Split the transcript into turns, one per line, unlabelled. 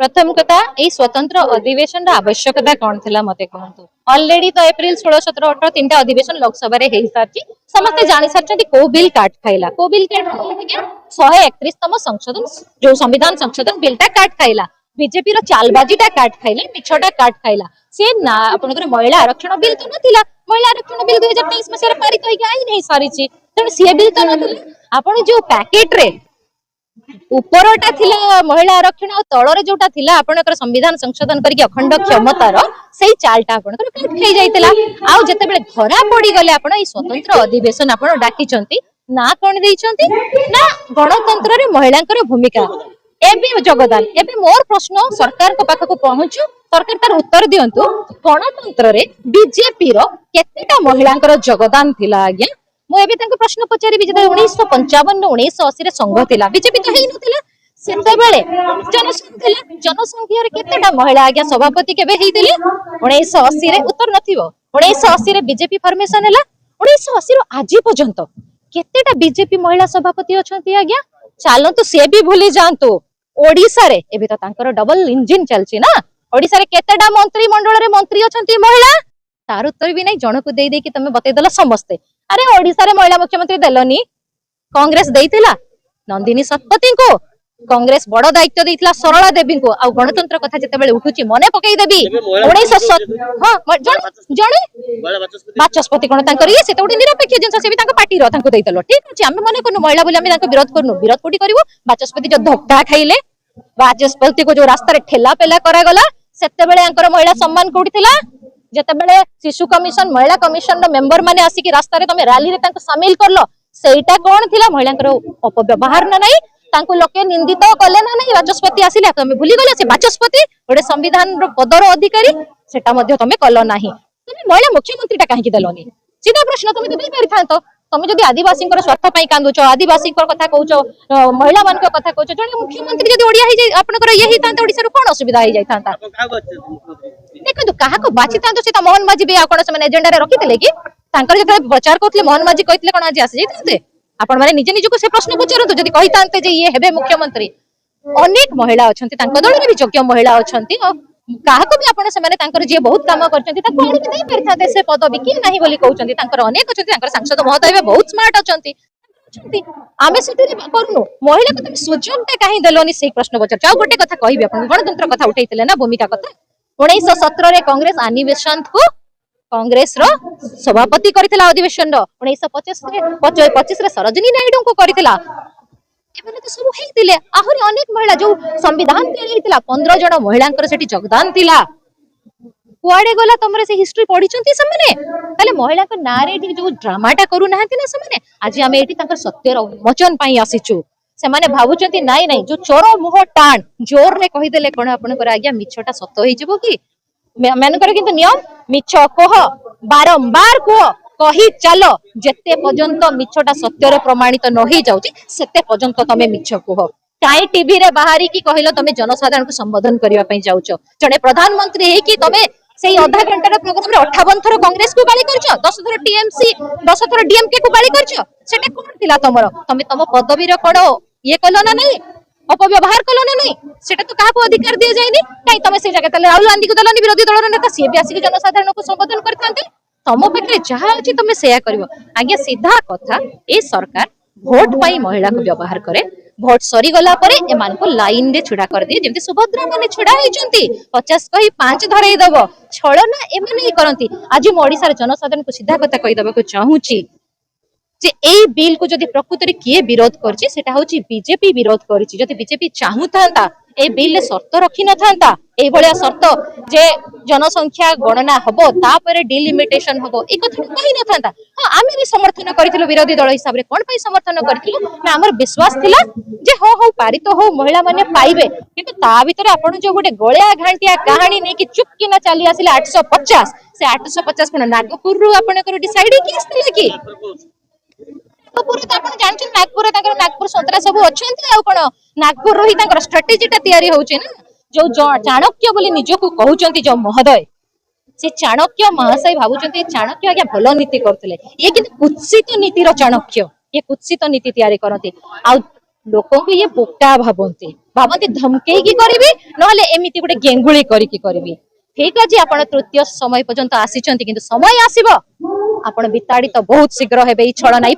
प्रथम कथा ए स्वतंत्र अधिवेशन आवश्यकता कौन थिला मते कहंतु। ऑलरेडी तो अप्रैल 16 17 18 तीनटा अधिवेशन लोकसभा रे हेई सारची समस्त जानि सारचंती को बिल काट खाइला को बिल काट खाइला 131तम संशोधन जो संविधान संशोधन बिलटा काट खाइला बीजेपी रो चालबाजीटा काट खाइला मिछटा काट खाइला से ना आपनकर महिला आरक्षण बिल तो नथिला महिला आरक्षण बिल 2023 मसिया रे पारित होई आई नहीं सारिची तण से बिल तो नथिला आपण जो पैकेट रे उपरटा थिला महिला आरक्षण और तळरे जोटा थिला आपनकर संविधान संशोधन करके अखंड क्षमतार सेही चालटा आपनकर काट खाई जाइतिला आ जते बेले धरा पड़ी गले आपण ई स्वतंत्र अधिवेशन आपण डाकी चंती ना कोन देइचंती ना गणतंत्र रे महिलांकर भूमिका एबे योगदान एबे मोर प्रश्न सरकार को पाखक पहुंचु सरकार तार उत्तर दियंतु गणतंत्र रे बीजेपी रो केतेटा महिलांकर योगदान थिला आज्ञा मु एबे तांको प्रश्न पचारि जे 1955 1980 रे संघ थिला बीजेपी तो हेइ नथिला सेते बेले जनसंख्या रे केतेटा महिला आज्ञा सभापति केबे हेइतिले 1980 रे उत्तर नथिबो 1980 रे बीजेपी फॉर्मेशन हैला 1980 रो आजि पर्यंत केतेटा बीजेपी महिला सभापति अछंती आज्ञा चालंतु से भी भूली जानतु ओडिसा रे एबे तो तांकर डबल इंजिन चलची ना ओडिसा रे केतेटा मंत्री मंडल रे मंत्री अछंती महिला तार उत्तर भी नहीं जनकु देई देई कि तमे बतै दला समस्ते अरे ओडिसा रे महिला मुख्यमंत्री देलनी कांग्रेस देइतिला नंदिनी शतपथी को कांग्रेस बड़ दायित्व देइतिला सरला देवी को आ गणतंत्र कथा जते बेले उठुची मने पकई देबी 1907 हां जणे बाचस्पति कोन तांकर ये सेते उठी निरपेक्ष जिंस से भी तांको पार्टी रो तांको देइतलो ठीक अछि हम मने कोन महिला बोली हम तांको विरोध करनु विरोध कोठी करिवो बाचस्पति जो धक्का खाइले बाचस्पति को जो रास्ता रे ठेला पेला करा गला सेते बेले अंकर महिला सम्मान कोठितिला जते बेले शिशु कमिशन महिला कमिशन रो मेंबर माने आसी कि रास्ता रे तमे रैली रे तांको शामिल करलो सेटा कोन थिला महिलांकर अपव्यवहार न नहीं तांको लोके निंदित कले ना नहीं बाचस्पति आसिले तमे भूली गले से बाचस्पति ओडे संविधान रो पदर अधिकारी सेटा मध्ये तमे कलो नाही तमे महिला मुख्यमंत्री टा काहे कि देलोनी सीधा प्रश्न तमे तो देई परिथांतो तमे जदी आदिवासी स्वार्थ पई कांदुचो आदिवासी कथा कहउचो महिला मान कथा कहउचो जने मुख्यमंत्री जदी ओडिया हे आपनकर ये ही तांतो ओडिसा रो कोन असुविधा हे जाय तांता देखो काहा को बाची तांतो से मोहन माझी भी आ कोन से एजेंडा रे रखितले कि तांकर जते प्रचार करथले मोहन माझी कहितले कोन आज आसी जायते आपण माने निजे निजे को से प्रश्न पचारंतु जदी कहितांते जे ये हेबे मुख्यमंत्री अनेक महिला अछंती तांको दल रे भी योग्य महिला अछंती काहा को भी आपण से माने तांकर जे बहुत काम करचंती ता कोन के नहीं परथाते से पदवी कि नाही बोली कहउचंती तांकर अनेक अछंती तांकर सांसद महोदय बहुत स्मार्ट अछंती आमे सेते करनु महिला को तुम सुजनटा काहे देलोनी से प्रश्न पचार चाउ गोटे कथा कहबी आपण गणतंत्र कथा उठैतले ना भूमिका कथा 1917 रे कांग्रेस आनी बेसंत को कांग्रेस रो सभापति करथिला अधिवेशन रो 1925 रे सरोजिनी नायडू को करथिला एबने तो सब हेइतिले आहुरी अनेक महिला जो संविधान तैयारी हेइतिला 15 जण महिलांकर सेठी योगदान थिला कुआडे गला तमरे से हिस्ट्री पढिचंती समने ताले महिला को नारे जो ड्रामाटा करू नाहंती ना समने आज हमें एठी तांकर सत्यर मोचन पई आसीचु से माने भाबुचंती नाई नाई जो चोर मुह टाण जोर रे कहि देले कोन आपन कर आज्ञा मिछटा सत्य होई जबो कि मानकर किंतु नियम मिछ कह बारंबार कह कही चलो जेते पर्यंत मिछटा सत्य रे प्रमाणित न होई जाउची सेते पर्यंत तमे मिछ कह काई टीवी रे बाहरी की कहिलो तमे जनसाधारण को संबोधन करिवा पई जाउचो जने प्रधानमंत्री हे कि तमे सेही आधा घंटा रे प्रोग्राम रे 58 थर कांग्रेस को गाली करछो 10 थर टीएमसी 10 थर डीएमके को गाली करछो सेटा कोन थिला तमरो तमे तम पदवी रे कोन ये कलो ना नहीं अपव्यवहार कलो ना नहीं सेटा तो काहा को अधिकार दिया जायनी काई तमे से जगह तले राहुल गांधी को दलनी विरोधी दल रे नेता से भी आसी जनसाधारण को संबोधन करथांते तम पाखे जहा अछि तमे सेया करबो आज्ञा सीधा कथा ए सरकार वोट पाई महिला को व्यवहार करे भोट सरी गला परे एमान को लाइन रे छुड़ा कर दिए जेमति सुभद्रा माने छुड़ा हेचंती 50 कही 5 धरई दबो छळना एमाने ही करंती आज मो ओडिसा रे जनसाधारण को सीधा कथा कहि दबा को चाहूची जे ए बिल को जदि प्रकृति रे किए विरोध करछि सेटा होछि बीजेपी विरोध करछि जदि बीजेपी चाहू थांता ए बिल ले शर्त रखि न थांता ए भलिया शर्त जे जनसंख्या गणना हबो तापरे डिलिमिटेशन हबो ए कथा कहि न थांता हां आमे भी समर्थन करिथिलु विरोधी दल हिसाब रे कोन पई समर्थन करिथिलु ना हमर विश्वास थिला जे हो हो पारित हो महिला माने पाइबे किंतु ता भीतर आपण जो गोटे गळिया घांटिया कहानी नै कि चुप कि न चली आसिले 850 से 850 कोन नागपुर रु आपण कर डिसाइड कि आस्तिले कि नागपुर आपण जानछन नागपुर संतरा सब अछंती आ कोन नागपुर रही तांकर स्ट्रेटजी ता तयारी होउचे ना जो चाणक्य बोली निजको कहउचंती जो महोदय से चाणक्य महाशय भाबुचंती चाणक्य आज्ञा भलो नीति करथिले ये कि कुत्सित नीतिर चाणक्य ये कुत्सित नीति तयारी करती आ लोक को ये बोका भाबंती ଭାବନ୍ତି ଧମକେଇକି କରିବି ନହେଲେ ଏମିତି ଗୋଟେ ଗେଙ୍ଗୁଳି କରିକି କରିବି। ଠିକ ଅଛି ଆପଣ ତୃତୀୟ ସମୟ ପର୍ଯ୍ୟନ୍ତ ଆସିଛନ୍ତି କିନ୍ତୁ ସମୟ ଆସିବ ଆପଣ ବିତାଡିତ ବହୁତ ଶୀଘ୍ର ହେବେ ଏଇ ଛଳନା